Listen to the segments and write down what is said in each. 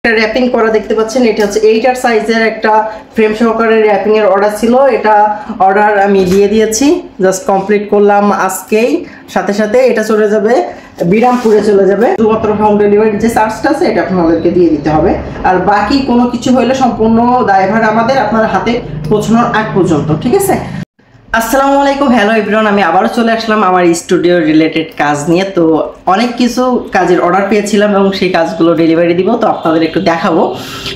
একটা র্যাপিং করা দেখতে পাচ্ছেন। এটা হচ্ছে 8 সাইজের একটা ফ্রেম সহকারে র্যাপিং এর অর্ডার ছিল। এটা অর্ডার আমি দিয়ে দিয়েছি, জাস্ট কমপ্লিট করলাম আজকেই। সাথে সাথে এটা চলে যাবে বিরামপুরে, চলে যাবে। শুধুমাত্র হোম ডেলিভারি যে চার্জটা আছে এটা আপনাদেরকে দিয়ে দিতে হবে, আর বাকি কোনো কিছু হলে সম্পূর্ণ দায়ভার আমাদের, আপনার হাতে পৌঁছানোর আগ পর্যন্ত। ঠিক আছে। আসসালামু আলাইকুম, হ্যালো এভরিওয়ান। আমি আবারও চলে আসলাম আমার স্টুডিও রিলেটেড কাজ নিয়ে। তো অনেক কিছু কাজের অর্ডার পেয়েছিলাম এবং সেই কাজগুলো ডেলিভারি দিব, তো আপনাদের একটু দেখাবো।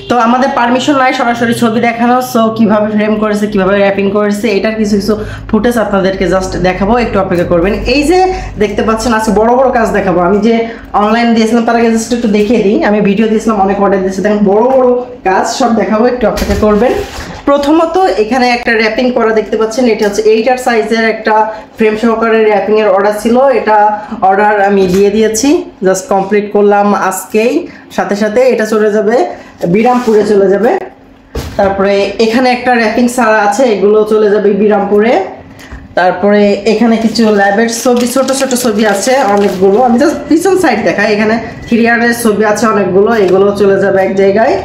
তো আমাদের পারমিশন নাই সরাসরি ছবি দেখানো, সো কিভাবে ফ্রেম করেছে, কিভাবে র্যাপিং করেছে, এটার কিছু কিছু ফুটেজ আপনাদেরকে জাস্ট দেখাবো, একটু অপেক্ষা করবেন। এই যে দেখতে পাচ্ছেন আজকে বড় বড় কাজ দেখাবো। আমি যে অনলাইন দিয়েছিলাম তার আগে জাস্ট একটু দেখিয়ে দিই। আমি ভিডিও দিয়েছিলাম, অনেক অর্ডার দিয়েছি, দেখেন বড় বড় কাজ সব দেখাবো, একটু অপেক্ষা করবেন। প্রথমত এখানে একটা র্যাপিং করা দেখতে পাচ্ছেন। এটা হচ্ছে 8 সাইজের একটা ফ্রেম সহকারে র্যাপিং এর অর্ডার ছিল। এটা অর্ডার আমি দিয়ে দিয়েছি, জাস্ট কমপ্লিট করলাম আজকেই। সাথে সাথে এটা চলে যাবে বিরামপুরে, চলে যাবে। তারপরে এখানে একটা র্যাপিং ছাড়া আছে, এগুলো চলে যাবে বিরামপুরে। তারপরে এখানে কিছু ল্যাবের ছবি, ছোট ছোট ছবি আছে অনেকগুলো। আমি জাস্ট পিছন সাইড দেখাই, এখানে 3R ছবি আছে অনেকগুলো, এগুলো চলে যাবে এক জায়গায়,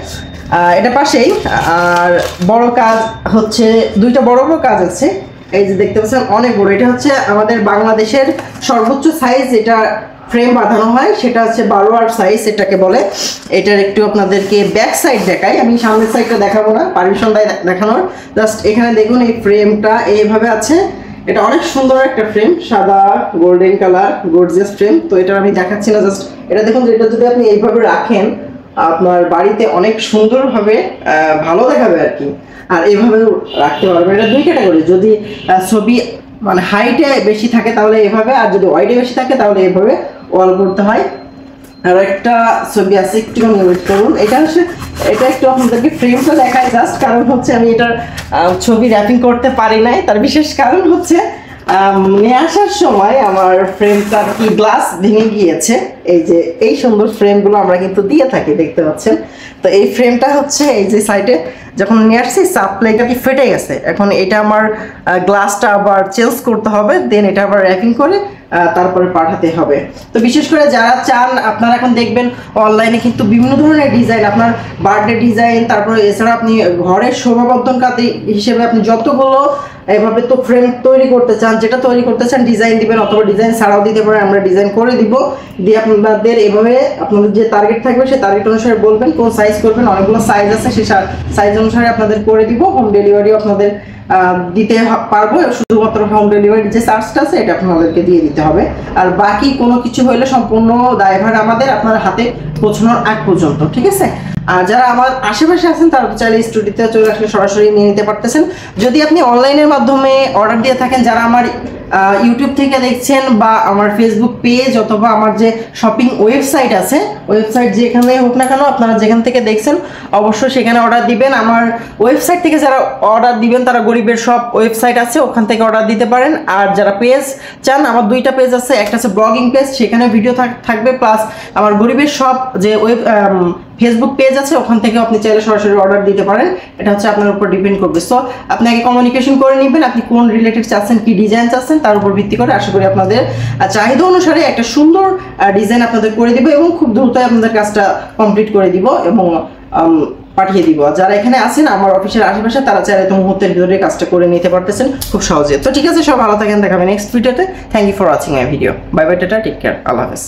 এটা পাশেই। আর বড় কাজ হচ্ছে দুইটা বড় বড় কাজ আছে, এই যে দেখতে পাচ্ছেন অনেক বড়। এটা হচ্ছে আমাদের বাংলাদেশের সর্বোচ্চ সাইজ, এটা ফ্রেম বাঁধানো হয়, সেটা হচ্ছে 12R সাইজ এটাকে বলে। এটার একটু আপনাদেরকে ব্যাক সাইড দেখাই, আমি সামনের সাইডটা দেখাবো না, পারমিশন দেখানোর। জাস্ট এখানে দেখুন এই ফ্রেমটা এইভাবে আছে। এটা অনেক সুন্দর একটা ফ্রেম, সাদা গোল্ডেন কালার গর্জিয়াস ফ্রেম। তো এটা আমি দেখাচ্ছি না, জাস্ট এটা দেখুন। এটা যদি আপনি এইভাবে রাখেন আপনার বাড়িতে অনেক সুন্দরভাবে ভালো দেখাবে আর কি, আর এইভাবে রাখতে পারবেন। এটা দুই ক্যাটাগরি, যদি ছবি মানে হাইটে বেশি থাকে তাহলে এভাবে, আর যদি ওয়াইডে বেশি থাকে তাহলে এভাবে ওয়াল করতে হয়। আর একটা ছবি আছে, একটু ওয়েট করুন। এটা হচ্ছে, এটা একটু আপনাদেরকে ফ্রেমটা দেখাই জাস্ট, কারণ হচ্ছে আমি এটার ছবি র্যাপিং করতে পারি নাই। তার বিশেষ কারণ হচ্ছে নিয়ে আসার সময় আমার ফ্রেমটা কি গ্লাস ভেঙে গিয়েছে। এই যে এই সুন্দর ফ্রেমগুলো আমরা কিন্তু দিয়ে থাকি, দেখতে পাচ্ছেন। তো এই ফ্রেমটা হচ্ছে এই যে সাইডে যখন নিয়ে আসছি সাপ্লাইটা কি ফেটে গেছে। এখন এটা আমার গ্লাসটা আবার চেঞ্জ করতে হবে, দেন এটা আবার র্যাপিং করে তারপরে পাঠাতে হবে। তো বিশেষ করে যারা চান, আপনারা এখন দেখবেন অনলাইনে কিন্তু বিভিন্ন ধরনের ডিজাইন, আপনার বার্থডে ডিজাইন, তারপরে এছাড়া আপনি ঘরের শোভাবর্ধন কাজ হিসেবে আপনি যতগুলো এভাবে তো ফ্রেম তৈরি করতে চান, যেটা তৈরি করতে চান ডিজাইন দিবেন, অথবা ডিজাইন ছাড়াও দিতে পারেন, আমরা ডিজাইন করে দিব। দিয়ে আপনাদের এভাবে আপনাদের যে টার্গেট থাকবে সেই টার্গেট অনুসারে বলবেন কোন সাইজ করবেন। অনেকগুলো সাইজ আছে, সেই সাইজ অনুসারে আপনাদের করে দিব। হোম ডেলিভারিও আপনাদের দিতে পারবো, শুধুমাত্র হোম ডেলিভারি যে চার্জটা আছে এটা আপনাদেরকে দিয়ে দিতে হবে, আর বাকি কোনো কিছু হলে সম্পূর্ণ দায়ভার আমাদের, আপনার হাতে পৌঁছানোর আগ পর্যন্ত। ঠিক আছে। আর যারা আমার আশেপাশে আছেন তারা চাইলে স্টুডিওতে চলে আসলে সরাসরি নিয়ে নিতে পারতেছেন। যদি আপনি অনলাইনের মাধ্যমে অর্ডার দিয়ে থাকেন, যারা আমার ইউটিউব থেকে দেখছেন বা আমার ফেসবুক পেজ অথবা আমার যে শপিং ওয়েবসাইট আছে, ওয়েবসাইট যেখানে হোক না কেন, আপনারা যেখান থেকে দেখছেন অবশ্যই সেখানে অর্ডার দিবেন। আমার ওয়েবসাইট থেকে যারা অর্ডার দিবেন তারা গরিবের সব ওয়েবসাইট আছে, ওখান থেকে অর্ডার দিতে পারেন। আর যারা পেজ চান, আমার দুইটা পেজ আছে, একটা আছে ব্লগিং পেজ, সেখানে ভিডিও থাকবে, প্লাস আমার গরিবের সব যে ফেসবুক পেজ আছে, ওখান থেকে আপনি চাইলে সরাসরি অর্ডার দিতে পারেন। এটা হচ্ছে আপনার উপর ডিপেন্ড করবে। সো আপনি আগে কমিউনিকেশন করে নেবেন, আপনি কোন রিলেটেড চাচ্ছেন, কি ডিজাইন চাচ্ছেন, তার উপর ভিত্তি করে আশা করি আপনাদের চাহিদা অনুসারে একটা সুন্দর ডিজাইন আপনাদের করে দিব এবং খুব দ্রুতই আপনাদের কাজটা কমপ্লিট করে দিব এবং পাঠিয়ে দিব। যারা এখানে আছেন আমার অফিসের আশেপাশে, তারা চাইলে তো মুহূর্তের ভিতরে কাজটা করে নিতে পারতেছেন খুব সহজে। তো ঠিক আছে, সব ভালো থাকেন, দেখাবেন নেক্সট ভিডিওতে। Thank you for watching my video. Bye bye, tata, take care, আল্লাহ হাফেজ।